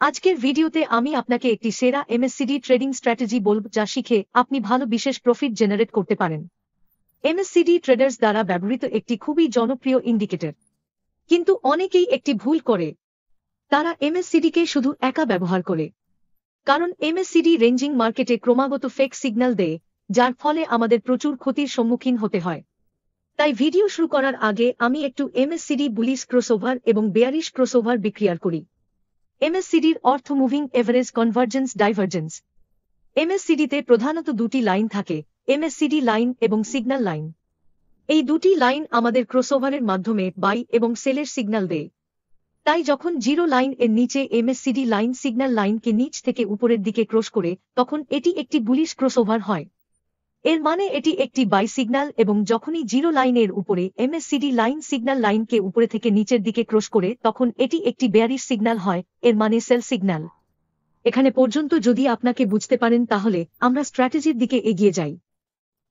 আজকের ভিডিওতে আমি আপনাকে একটি সেরা এমএসসিডি ট্রেডিং স্ট্র্যাটেজি বলব যা শিখে আপনি ভালো বিশেষ প্রফিট জেনারেট করতে পারেন। এমএসসিডি ট্রেডার্স দ্বারা ব্যবহৃত একটি খুবই জনপ্রিয় ইন্ডিকেটর, কিন্তু অনেকেই একটি ভুল করে। তারা এমএসসিডিকে শুধু একা ব্যবহার করে, কারণ এমএসসিডি রেঞ্জিং মার্কেটে ক্রমাগত ফেক সিগন্যাল দেয়, যার ফলে আমাদের প্রচুর ক্ষতির সম্মুখীন হতে হয়। তাই ভিডিও শুরু করার আগে আমি একটু এমএসসিডি বুলিশ ক্রসওভার এবং বেয়ারিশ ক্রসওভার বিক্রিয়ার করি। এমএসসিডির অর্থ মুভিং এভারেজ কনভার্জেন্স ডাইভার্জেন্স। এমএসসিডিতে প্রধানত দুটি লাইন থাকে, এমএসসিডি লাইন এবং সিগন্যাল লাইন। এই দুটি লাইন আমাদের ক্রসওভারের মাধ্যমে বাই এবং সেলের সিগন্যাল দেয়। তাই যখন জিরো লাইন এর নিচে এমএসসিডি লাইন সিগন্যাল লাইনকে নিচ থেকে উপরের দিকে ক্রস করে, তখন এটি একটি বুলিশ ক্রসওভার হয়। এর মানে এটি একটি বাই সিগন্যাল, এবং যখনই জিরো লাইনের উপরে এমএসসিডি লাইন সিগন্যাল লাইনকে উপরে থেকে নিচের দিকে ক্রস করে, তখন এটি একটি বেয়ারিশ সিগন্যাল হয়, এর মানে সেল সিগন্যাল। এখানে পর্যন্ত যদি আপনাকে বুঝতে পারেন, তাহলে আমরা স্ট্র্যাটেজির দিকে এগিয়ে যাই।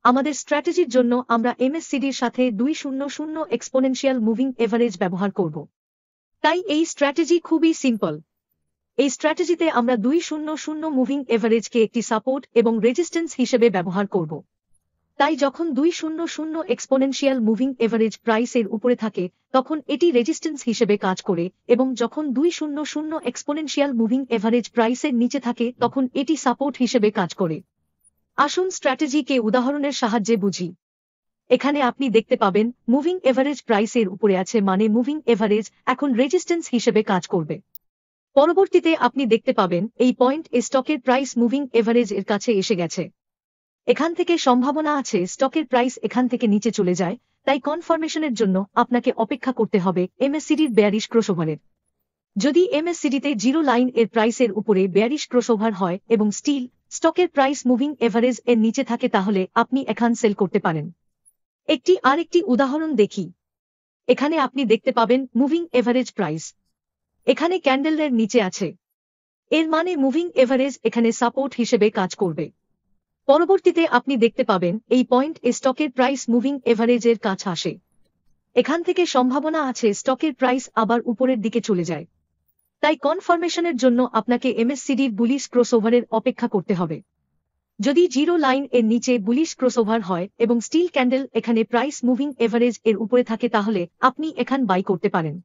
আমাদের স্ট্র্যাটেজির জন্য আমরা এমএসসিডির সাথে 200 এক্সপোনেনশিয়াল মুভিং এভারেজ ব্যবহার করব। তাই এই স্ট্র্যাটেজি খুবই সিম্পল। এই স্ট্র্যাটেজিতে আমরা 200 মুভিং এভারেজকে একটি সাপোর্ট এবং রেজিস্ট্যান্স হিসেবে ব্যবহার করব। তাই যখন 200 এক্সপোনেনশিয়াল মুভিং এভারেজ প্রাইসের উপরে থাকে, তখন এটি রেজিস্ট্যান্স হিসেবে কাজ করে, এবং যখন 200 এক্সপোনেনশিয়াল মুভিং এভারেজ প্রাইসের নিচে থাকে, তখন এটি সাপোর্ট হিসেবে কাজ করে। আসুন স্ট্র্যাটেজিকে উদাহরণের সাহায্যে বুঝি। এখানে আপনি দেখতে পাবেন মুভিং এভারেজ প্রাইসের উপরে আছে, মানে মুভিং এভারেজ এখন রেজিস্ট্যান্স হিসেবে কাজ করবে। পরবর্তীতে আপনি দেখতে পাবেন এই পয়েন্ট স্টকের প্রাইস মুভিং এভারেজ এর কাছে এসে গেছে। এখান থেকে সম্ভাবনা আছে স্টকের প্রাইস এখান থেকে নিচে চলে যায়। তাই কনফার্মেশনের জন্য আপনাকে অপেক্ষা করতে হবে এমএসসিডির বেয়ারিশ ক্রসওভারের। যদি এমএসসিডিতে জিরো লাইন এর প্রাইসের উপরে বেয়ারিশ ক্রসওভার হয় এবং স্টকের প্রাইস মুভিং এভারেজ এর নিচে থাকে, তাহলে আপনি এখান সেল করতে পারেন। আরেকটি উদাহরণ দেখি। এখানে আপনি দেখতে পাবেন মুভিং এভারেজ প্রাইস এখানে ক্যান্ডেলের নিচে আছে, এর মানে মুভিং এভারেজ এখানে সাপোর্ট হিসেবে কাজ করবে। পরবর্তীতে আপনি দেখতে পাবেন এই পয়েন্ট স্টকের প্রাইস মুভিং এভারেজের কাছে আসে। এখান থেকে সম্ভাবনা আছে স্টকের প্রাইস আবার উপরের দিকে চলে যায়। তাই কনফার্মেশনের জন্য আপনাকে এমএসসিডির বুলিশ ক্রসওভারের অপেক্ষা করতে হবে। যদি জিরো লাইন এর নিচে বুলিশ ক্রসওভার হয় এবং স্টিল ক্যান্ডেল এখানে প্রাইস মুভিং এভারেজ এর উপরে থাকে, তাহলে আপনি এখান বাই করতে পারেন।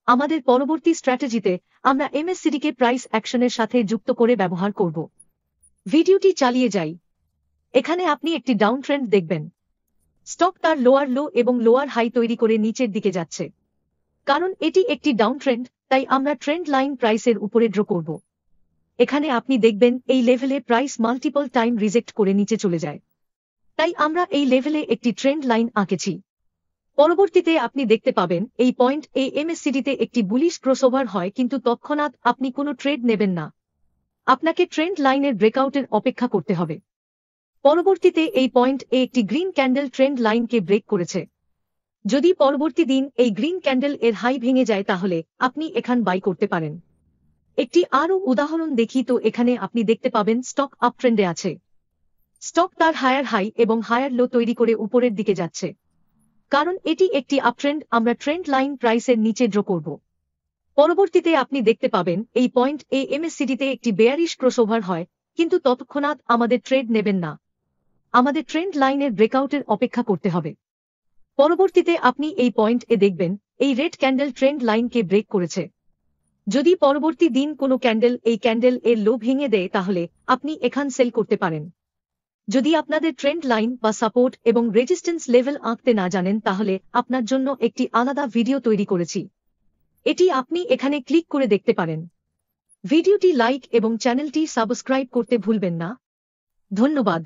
আমাদের পরবর্তী স্ট্র্যাটেজিতে আমরা এমএসসিডিকে প্রাইস অ্যাকশনের সাথে যুক্ত করে ব্যবহার করব। ভিডিওটি চালিয়ে যাই। এখানে আপনি একটি ডাউন ট্রেন্ড দেখবেন। স্টক তার লোয়ার লো এবং লোয়ার হাই তৈরি করে নিচের দিকে যাচ্ছে। কারণ এটি একটি ডাউন ট্রেন্ড, তাই আমরা ট্রেন্ড লাইন প্রাইসের উপরে ড্র করব। এখানে আপনি দেখবেন এই লেভেলে প্রাইস মাল্টিপল টাইম রিজেক্ট করে নিচে চলে যায়। তাই আমরা এই লেভেলে একটি ট্রেন্ড লাইন আঁকেছি। পরবর্তীতে আপনি দেখতে পাবেন এই পয়েন্ট এমএসসিডিতে একটি বুলিশ ক্রসওভার হয়, কিন্তু তৎক্ষণাৎ আপনি কোনো ট্রেড নেবেন না। আপনাকে ট্রেন্ড লাইনের ব্রেকআউটের অপেক্ষা করতে হবে। পরবর্তীতে এই পয়েন্ট একটি গ্রিন ক্যান্ডেল ট্রেন্ড লাইনকে ব্রেক করেছে। যদি পরবর্তী দিন এই গ্রিন ক্যান্ডেল এর হাই ভেঙে যায়, তাহলে আপনি এখান বাই করতে পারেন। আরও উদাহরণ দেখি তো। এখানে আপনি দেখতে পাবেন স্টক আপ ট্রেন্ডে আছে। স্টক তার হায়ার হাই এবং হায়ার লো তৈরি করে উপরের দিকে যাচ্ছে। কারণ এটি একটি আপ ট্রেন্ড, আমরা ট্রেন্ড লাইন প্রাইসের নিচে ড্র করব। পরবর্তীতে আপনি দেখতে পাবেন এই পয়েন্ট এমএসসিডিতে একটি বেয়ারিশ ক্রসওভার হয়, কিন্তু তৎক্ষণাৎ আমাদের ট্রেড নেবেন না। আমাদের ট্রেন্ড লাইনের ব্রেকআউটের অপেক্ষা করতে হবে। পরবর্তীতে আপনি এই পয়েন্ট দেখবেন এই রেড ক্যান্ডেল ট্রেন্ড লাইনকে ব্রেক করেছে। যদি পরবর্তী দিন কোনো ক্যান্ডেল এই ক্যান্ডেল এর লো ভেঙে দেয়, তাহলে আপনি এখান সেল করতে পারেন। যদি আপনাদের ট্রেন্ড লাইন বা সাপোর্ট এবং রেজিস্ট্যান্স লেভেল আঁকতে না জানেন, তাহলে আপনার জন্য একটি আলাদা ভিডিও তৈরি করেছি। আপনি এখানে ক্লিক করে দেখতে পারেন। ভিডিওটি লাইক এবং চ্যানেলটি সাবস্ক্রাইব করতে ভুলবেন না। ধন্যবাদ।